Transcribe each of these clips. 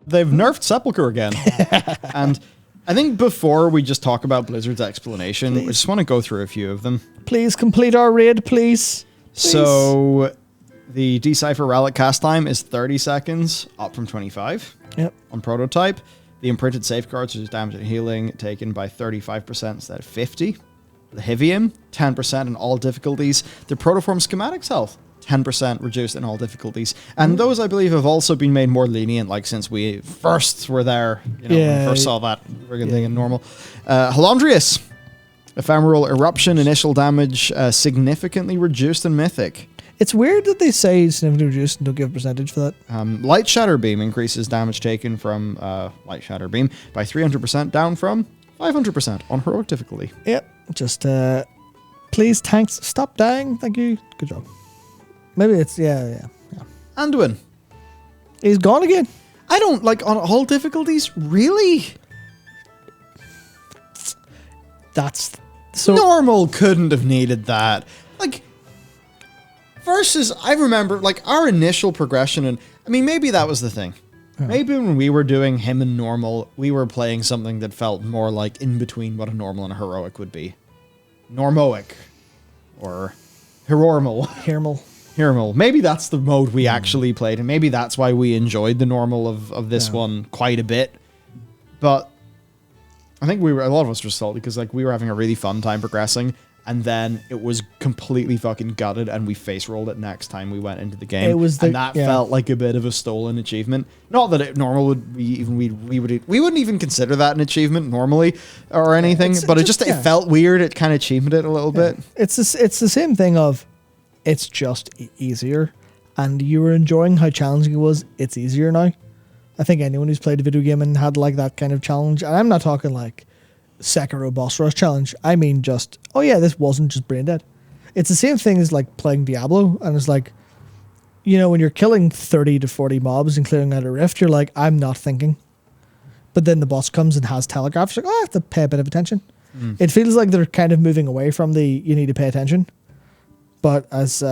they've nerfed Sepulchre again. And I think before we just talk about Blizzard's explanation, we just want to go through a few of them. Please complete our raid, please. So the Decipher Relic cast time is 30 seconds, up from 25 on Prototype. The imprinted safeguards reduce damage and healing taken by 35% instead of 50. The Hivium, 10% in all difficulties. The Protoform Schematics health, 10% reduced in all difficulties. And those, I believe, have also been made more lenient, like since we first were there, when we first saw that friggin' thing in normal. Halondrius, Ephemeral Eruption, initial damage significantly reduced in Mythic. It's weird that they say significantly reduced and don't give a percentage for that. Light Shatter Beam increases damage taken from Light Shatter Beam by 300%, down from 500% on heroic difficulty. Yep. Just, please, tanks, stop dying. Thank you. Good job. Maybe it's, yeah. Anduin. He's gone again. I don't, on all difficulties, really? That's so... Normal couldn't have needed that. Versus, I remember, our initial progression, and, I mean, maybe that was the thing. Yeah. Maybe when we were doing him and normal, we were playing something that felt more like in between what a normal and a heroic would be. Normoic. Or Herormal. Hermal. Maybe that's the mode we actually played, and maybe that's why we enjoyed the normal of this one quite a bit. But I think a lot of us were salty because we were having a really fun time progressing, and then it was completely fucking gutted, and we face rolled it next time we went into the game. And that felt like a bit of a stolen achievement. Not that it normal would be even we wouldn't even consider that an achievement normally or anything, but it felt weird. It kind of cheapened it a little bit. It's the same thing of it's just easier, and you were enjoying how challenging it was. It's easier now. I think anyone who's played a video game and had that kind of challenge, and I'm not talking Sekiro boss rush challenge. I mean just, this wasn't just brain dead. It's the same thing as playing Diablo, and it's when you're killing 30 to 40 mobs and clearing out a rift, you're like, I'm not thinking. But then the boss comes and has telegraphs, I have to pay a bit of attention. It feels like they're kind of moving away from the you need to pay attention. But as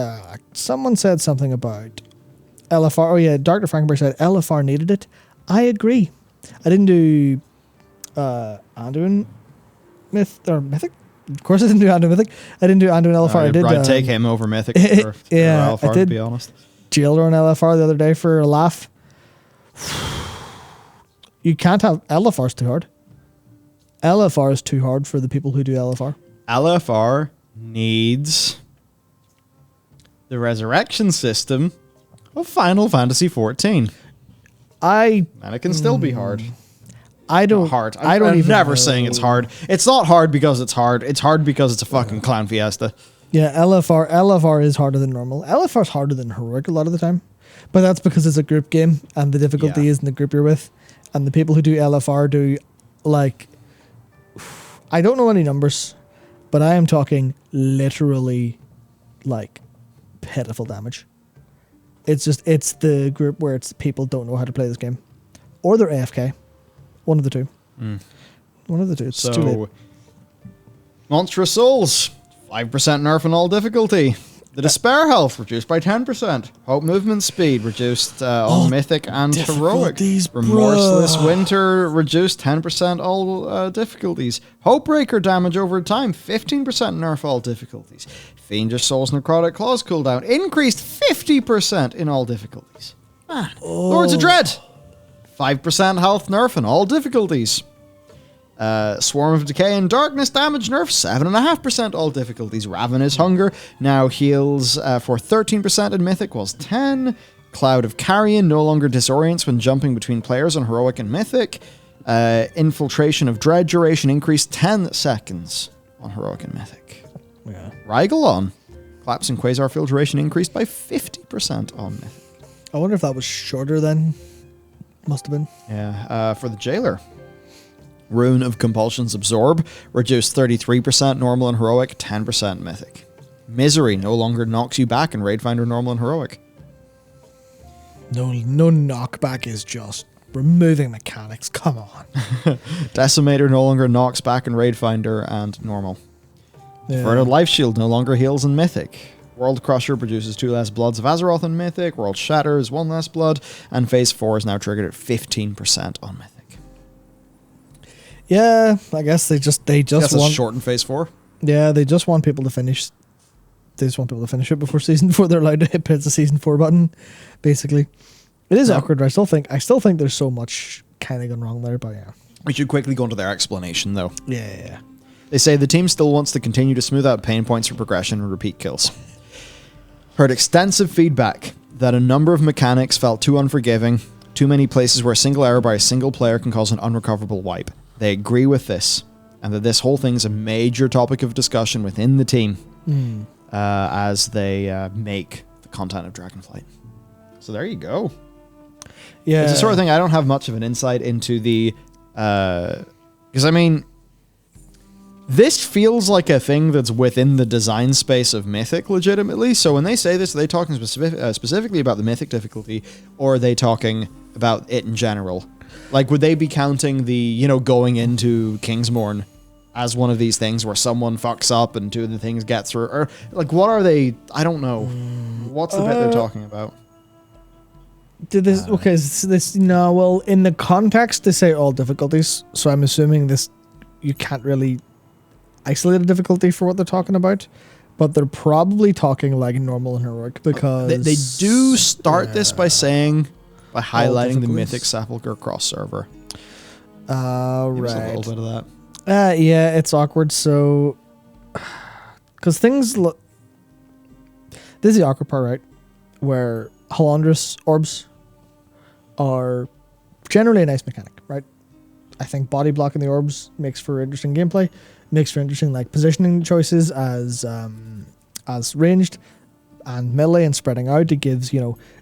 someone said something about LFR, Dr. Frankenberg said LFR needed it. I agree. I didn't do Anduin Mythic. Of course I didn't do Anduin Mythic. I didn't do Anduin LFR. I did. I'd take him over Mythic for LFR, I did. To be honest. Jailer on LFR the other day for a laugh. You can't have LFR's too hard. LFR is too hard for the people who do LFR. LFR needs the resurrection system of Final Fantasy XIV. And it can still be hard. I'm never saying it's hard. It's not hard because it's hard. It's hard because it's a fucking clown fiesta. Yeah, LFR is harder than normal. LFR is harder than heroic a lot of the time. But that's because it's a group game and the difficulty is in the group you're with. And the people who do LFR do I don't know any numbers, but I am talking literally pitiful damage. It's the group where it's people don't know how to play this game. Or they're AFK. One of the two. One of the two. It's too late. Monstrous Souls, 5% nerf on all difficulty. The Despair health reduced by 10%. Hope movement speed reduced on Mythic and Heroic. Remorseless Winter reduced 10% all difficulties. Hopebreaker damage over time, 15% nerf all difficulties. Fiendish Soul's Necrotic Claws cooldown increased 50% in all difficulties. Man. Lords of Dread, 5% health nerf in all difficulties. Swarm of Decay and Darkness damage nerf 7.5% all difficulties. Ravenous Hunger now heals for 13% in Mythic, was 10. Cloud of Carrion no longer disorients when jumping between players on Heroic and Mythic. Infiltration of Dread duration increased 10 seconds on Heroic and Mythic. Yeah. Rygalon, Collapse and Quasar Field duration increased by 50% on Mythic. I wonder if that was shorter then. Must have been. Yeah. For the Jailer, Rune of Compulsion's Absorb reduced 33% normal and heroic, 10% mythic. Misery no longer knocks you back in Raidfinder normal and heroic. No knockback is just removing mechanics. Come on. Decimator no longer knocks back in Raidfinder and normal. Yeah. Further Life Shield no longer heals in mythic. World Crusher produces 2 less bloods of Azeroth on Mythic. World Shatter is 1 less blood. And Phase 4 is now triggered at 15% on Mythic. Yeah, I guess they just want shorten Phase 4. Yeah, they just want people to finish. They just want people to finish it before Season 4. They're allowed to hit the Season 4 button, basically. It is awkward, but I still think there's so much kind of gone wrong there, but yeah. We should quickly go into their explanation, though. Yeah. They say the team still wants to continue to smooth out pain points for progression and repeat kills. Heard extensive feedback that a number of mechanics felt too unforgiving, too many places where a single error by a single player can cause an unrecoverable wipe. They agree with this, and that this whole thing is a major topic of discussion within the team as they make the content of Dragonflight. So there you go. Yeah. It's the sort of thing I don't have much of an insight into the... Because, I mean... This feels like a thing that's within the design space of Mythic, legitimately. So when they say this, are they talking specifically about the Mythic difficulty, or are they talking about it in general? Like, would they be counting the, going into Kingsmorn as one of these things where someone fucks up and 2 of the things get through? Or, like, what are they... I don't know. What's the bit they're talking about? Did this... okay, this... No, well, in the context, they say all difficulties, so I'm assuming this... You can't really... isolate a difficulty for what they're talking about, but they're probably talking like normal and heroic because they do start this by highlighting the Mythic Sepulchre cross server. Right. A little bit of that. Yeah, it's awkward. So, because things look. This is the awkward part, right? Where Halandrus orbs are generally a nice mechanic, right? I think body blocking the orbs makes for interesting gameplay. Makes for interesting like positioning choices as ranged and melee and spreading out. It gives,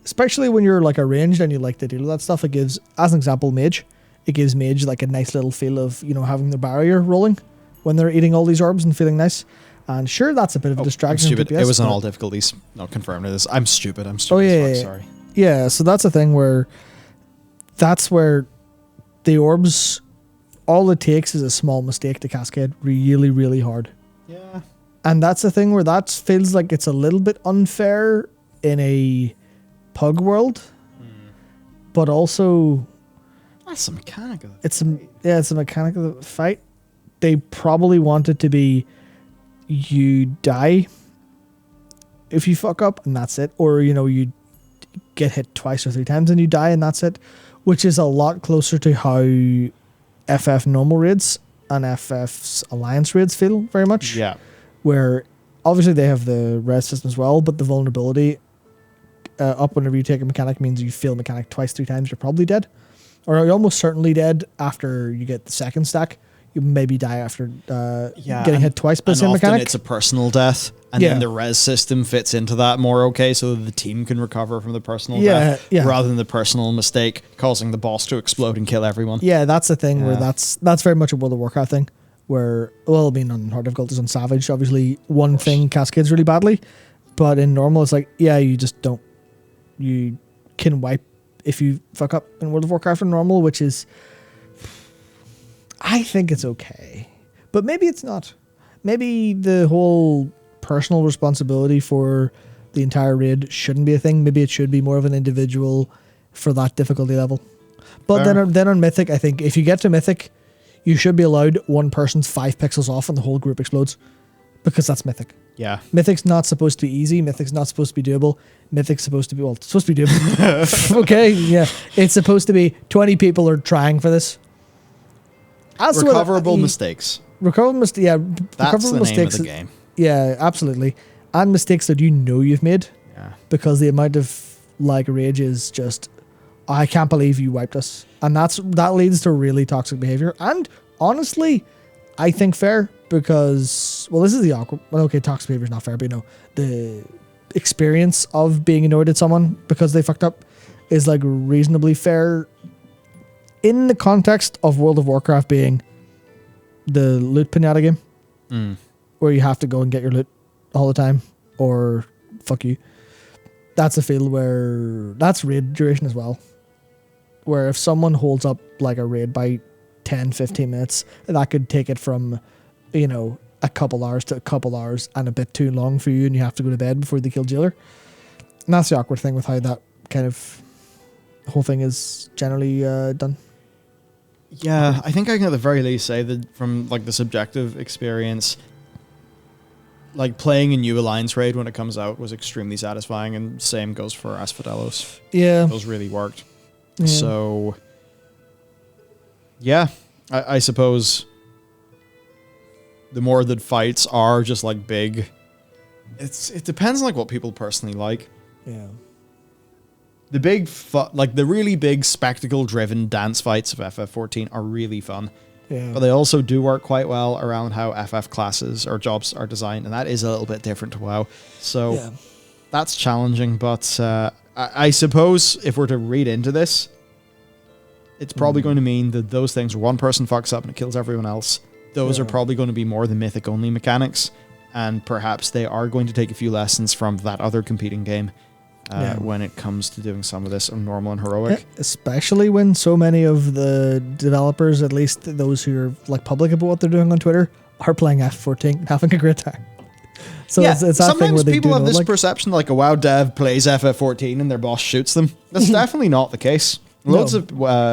especially when you're like a ranged and you like to deal with that stuff, it gives, as an example, mage. It gives mage like a nice little feel of, having the barrier rolling when they're eating all these orbs and feeling nice. And sure, that's a bit of a distraction. I'm stupid. It was on all difficulties. No, confirmed it is. I'm stupid. Oh yeah, as fuck, sorry. Yeah, so that's a thing where the orbs, all it takes is a small mistake to cascade really, really hard. Yeah. And that's the thing where that feels like it's a little bit unfair in a pug world, but also that's a mechanic of it's a mechanic of the fight. They probably want it to be you die if you fuck up and that's it, or you get hit 2 or 3 times and you die and that's it, which is a lot closer to how FF normal raids and FF's alliance raids feel very much. Yeah. Where obviously they have the res system as well, but the vulnerability up whenever you take a mechanic means you fail mechanic 2, 3 times, you're probably dead. Or you're almost certainly dead after you get the second stack. You maybe die after getting hit twice by the same mechanic. It's a personal death, and then the res system fits into that more okay, so that the team can recover from the personal death rather than the personal mistake causing the boss to explode and kill everyone. Yeah, that's the thing where that's very much a World of Warcraft thing. Where, well, I mean, on hard difficulties on Savage, obviously one thing cascades really badly, but in normal, it's like, you just don't. You can wipe if you fuck up in World of Warcraft in normal, which is, I think it's okay, but maybe it's not. Maybe the whole personal responsibility for the entire raid shouldn't be a thing. Maybe it should be more of an individual for that difficulty level. But then on Mythic, I think if you get to Mythic, you should be allowed one person's 5 pixels off and the whole group explodes, because that's Mythic. Yeah. Mythic's not supposed to be easy. Mythic's not supposed to be doable. Mythic's supposed to be, it's supposed to be doable. Okay, yeah. It's supposed to be 20 people are trying for this. Recoverable mistakes. Recoverable mistakes, yeah. That's the name of the game. Yeah, absolutely. And mistakes that you've made. Yeah. Because the amount of rage is just, I can't believe you wiped us. And that leads to really toxic behavior. And honestly, I think fair, because, well, this is the awkward, well, okay, toxic behavior is not fair, but the experience of being annoyed at someone because they fucked up is like reasonably fair in the context of World of Warcraft being the loot pinata game, where you have to go and get your loot all the time, or fuck you. That's a field where that's raid duration as well, where if someone holds up like a raid by 10-15 minutes, that could take it from a couple hours to a couple hours and a bit too long for you, and you have to go to bed before they kill Jailer. And that's the awkward thing with how that kind of whole thing is generally done. Yeah, I think I can at the very least say that from like the subjective experience, like playing a new Alliance raid when it comes out was extremely satisfying, and same goes for Asphodelos. Yeah. Those really worked. Yeah. So, yeah, I suppose the more that fights are just like big, it depends on like what people personally like. Yeah. The big, like the really big spectacle-driven dance fights of FF14 are really fun. Yeah. But they also do work quite well around how FF classes or jobs are designed, and that is a little bit different to WoW. So that's challenging, but I suppose if we're to read into this, it's probably going to mean that those things where one person fucks up and it kills everyone else, those are probably going to be more the mythic-only mechanics, and perhaps they are going to take a few lessons from that other competing game when it comes to doing some of this on normal and heroic. Yeah, especially when so many of the developers, at least those who are like public about what they're doing on Twitter, are playing F14 and having a great time. So it's that sometimes thing where they people have this like, perception like a WoW dev plays FF14 and their boss shoots them. That's definitely not the case. Loads of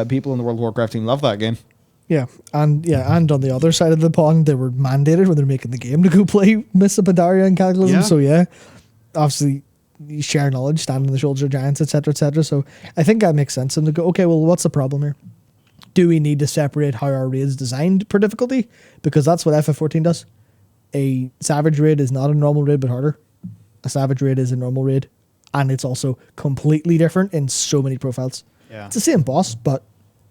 people in the World of Warcraft team love that game. Yeah, and on the other side of the pond, they were mandated when they're making the game to go play Mists of Pandaria and Cataclysm. So obviously you share knowledge, stand on the shoulders of giants, etc., etc. So I think that makes sense. And to go, okay, well, what's the problem here? Do we need to separate how our raid's designed per difficulty? Because that's what FF14 does. A Savage raid is not a normal raid, but harder. A Savage raid is a normal raid, and it's also completely different in so many profiles. Yeah. It's the same boss, but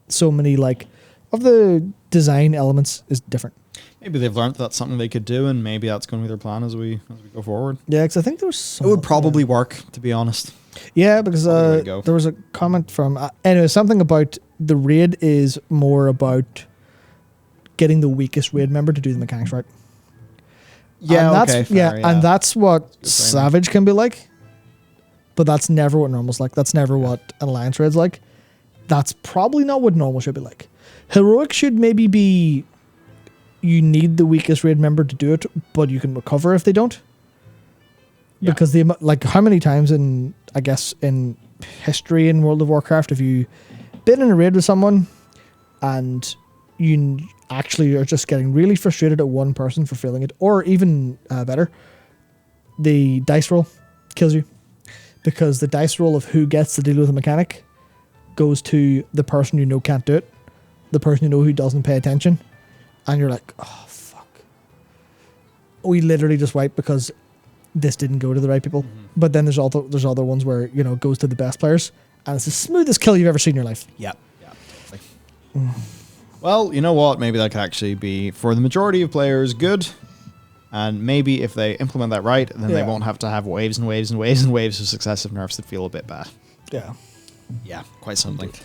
so many like of the design elements is different. Maybe they've learned that's something they could do, and maybe that's going to be their plan as we go forward. Yeah, because I think there was it would probably work, to be honest. Yeah, because there was a comment from anyway, something about the raid is more about getting the weakest raid member to do the mechanics right. Yeah, and that's, okay, fair, and that's what Savage can be like, but that's never what normal's like. That's never what an Alliance raid's like. That's probably not what normal should be like. Heroic should maybe be, you need the weakest raid member to do it, but you can recover if they don't. Yeah. Because like how many times in history in World of Warcraft have you been in a raid with someone and you actually are just getting really frustrated at one person for failing it, or even better, the dice roll kills you because the dice roll of who gets to deal with a mechanic goes to the person you know can't do it, the person you know who doesn't pay attention, and you're like, oh fuck, we literally just wiped because this didn't go to the right people. But then there's other ones where it goes to the best players, and it's the smoothest kill you've ever seen in your life. Yeah. Well, you know what? Maybe that could actually be, for the majority of players, good. And maybe if they implement that right, then they won't have to have waves and waves and waves and waves of successive nerfs that feel a bit bad. Yeah. Yeah, quite something. Indeed.